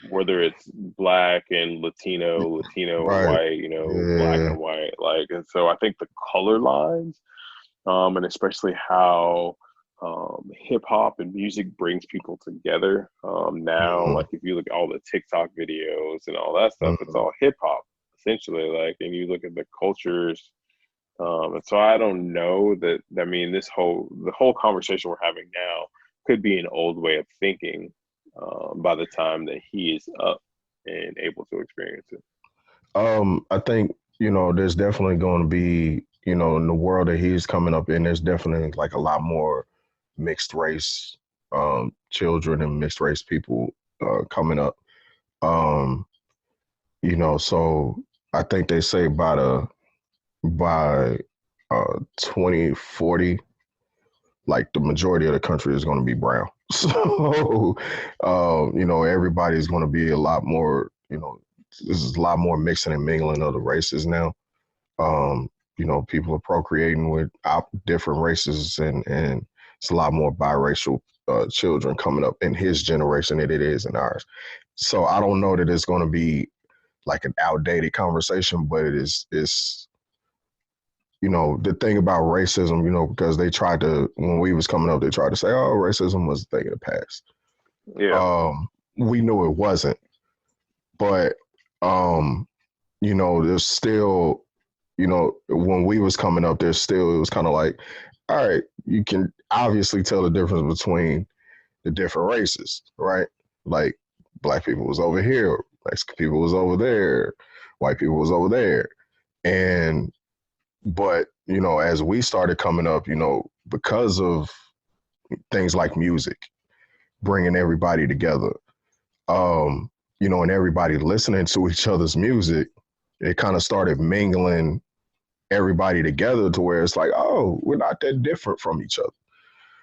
whether it's black and Latino and Right. white, black Yeah. and white, like, and so I think the color lines, and especially how hip hop and music brings people together. Now, Mm-hmm. like if you look at all the TikTok videos and all that stuff, it's Mm-hmm. all hip hop essentially. Like, and you look at the cultures, and so I don't know that. I mean, the whole conversation we're having now could be an old way of thinking by the time that he is up and able to experience it. I think, there's definitely going to be, in the world that he's coming up in, there's definitely like a lot more mixed race children and mixed race people coming up. Um, so I think they say by 2040, like the majority of the country is going to be brown. So, everybody's going to be a lot more, this is a lot more mixing and mingling of the races now. Um, people are procreating with different races, and it's a lot more biracial children coming up in his generation than it is in ours. So I don't know that it's going to be like an outdated conversation, but it's the thing about racism, because they tried to, when we was coming up, they tried to say, oh, racism was a thing of the past. Yeah, We knew it wasn't, but um, there's still, when we was coming up, there's still, it was kind of like, all right, you can obviously tell the difference between the different races, right? Like black people was over here, Mexican people was over there, white people was over there. And but as we started coming up, because of things like music bringing everybody together, um, and everybody listening to each other's music, it kind of started mingling everybody together to where it's like, oh, we're not that different from each other.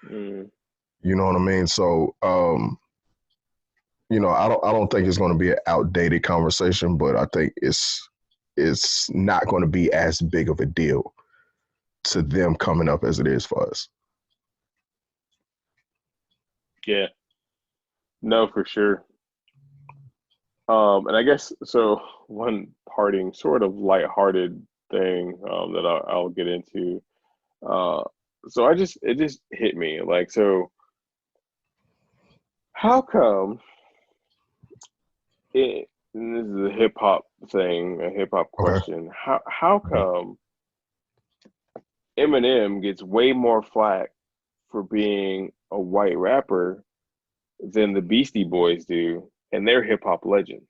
mm, You know what I mean? So, I don't think it's going to be an outdated conversation, but I think it's not going to be as big of a deal to them coming up as it is for us. yeah, no, for sure. And I guess so. One parting, sort of lighthearted thing that I'll get into. Uh, so it just hit me like, so how come it? And this is a hip hop thing, a hip hop Okay. question. How come Eminem gets way more flack for being a white rapper than the Beastie Boys do, and they're hip hop legends?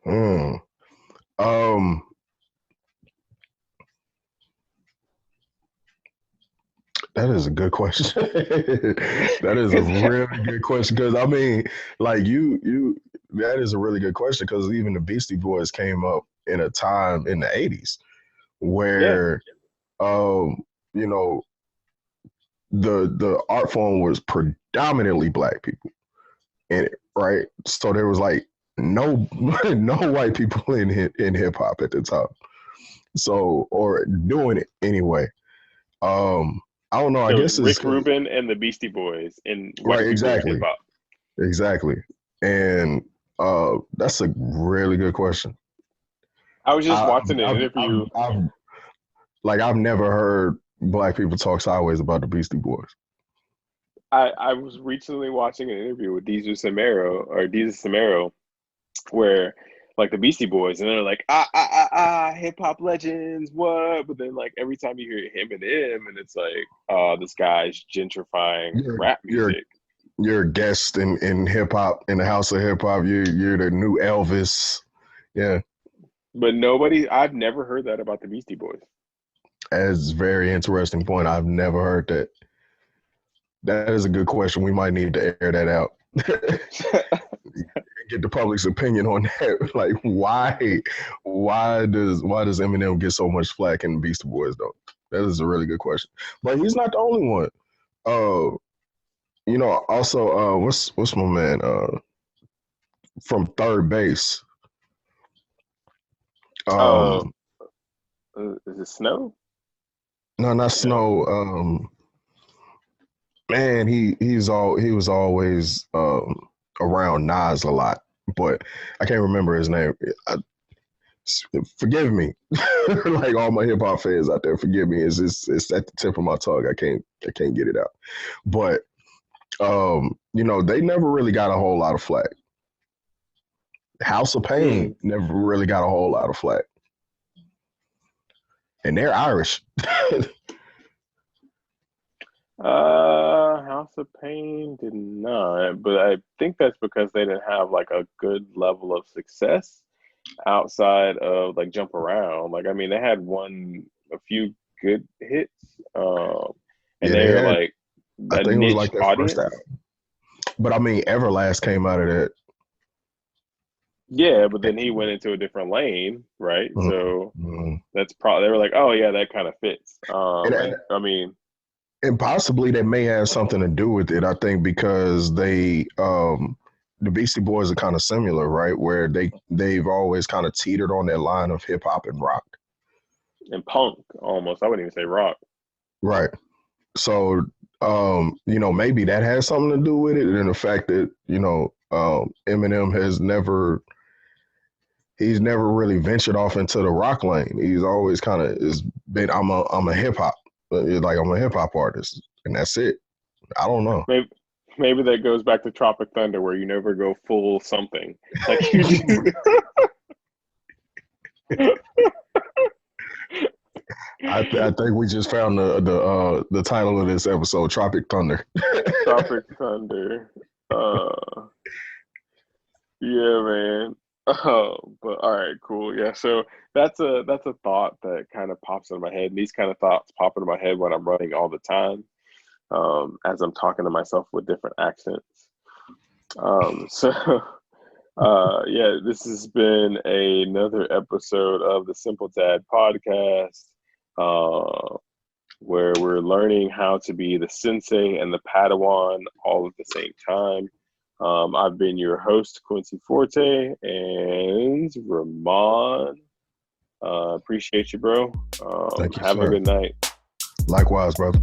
Mm. Um, that is a good question. That is a Because really good question because I mean, like that is a really good question because even the Beastie Boys came up. in a time in the 80s Yeah. where you know, the art form was predominantly black people in it, right? So there was like no no white people in hip hop at the time. So or doing it anyway. I don't know. I There was guess it's Rick Rubin and the Beastie Boys and right. white people in hip Exactly. hop. Exactly. And that's a really good question. I was just I, watching an interview. I've never heard black people talk sideways about the Beastie Boys. I was recently watching an interview with Deezus Samaro, where like the Beastie Boys, and they're like hip hop legends, what? But then like every time you hear Eminem, and it's like, oh, this guy's gentrifying You're rap you're music. you're a guest in hip hop in the house of hip hop. You're the new Elvis. Yeah, But I've never heard that about the Beastie Boys. that's a very interesting point. I've never heard that. That is a good question. We might need to air that out. Get the public's opinion on that. Like, why does Eminem get so much flack in Beastie Boys though? That is a really good question. But he's not the only one. Uh, also, what's my man? From third base. uh, Um, is it Snow? no, not No. Snow. Man, he was always around Nas a lot, but I can't remember his name. Forgive me, like all my hip hop fans out there. Forgive me. It's at the tip of my tongue. I can't get it out. But they never really got a whole lot of flack. House of Mm. Pain never really got a whole lot of flack, and they're Irish. House of Pain did not, but I think that's because they didn't have like a good level of success outside of like Jump Around. Like, I mean, they had a few good hits, and Yeah, they they're had. like I a think it was niche like their first audience. album. But I mean, Everlast came out of that. Yeah, but then he went into a different lane, right? So Mm-hmm. that's probably they were like, oh yeah, that kind of fits. And, And I mean, and possibly that may have something to do with it. I think because the Beastie Boys are kind of similar, right? Where they've always kind of teetered on that line of hip hop and rock. and punk almost. I wouldn't even say rock. Right. So maybe that has something to do with it, and the fact that Eminem he's never really ventured off into the rock lane. He's always kind of is been I'm a hip hop, like I'm a hip hop artist, and that's it. I don't know. Maybe maybe that goes back to Tropic Thunder, where you never go full something. Like you do. I think we just found the title of this episode, Tropic Thunder. Tropic Thunder. Yeah, man. But all right, cool. Yeah, so that's a thought that kind of pops into my head. And these kind of thoughts pop into my head when I'm running all the time, as I'm talking to myself with different accents. So yeah, this has been another episode of the Simple Dad podcast, uh, where we're learning how to be the sensei and the Padawan all at the same time. I've been your host, Quincy Forte, and Remon. Appreciate you, bro. Thank you, Have a sir. good night. Likewise, brother.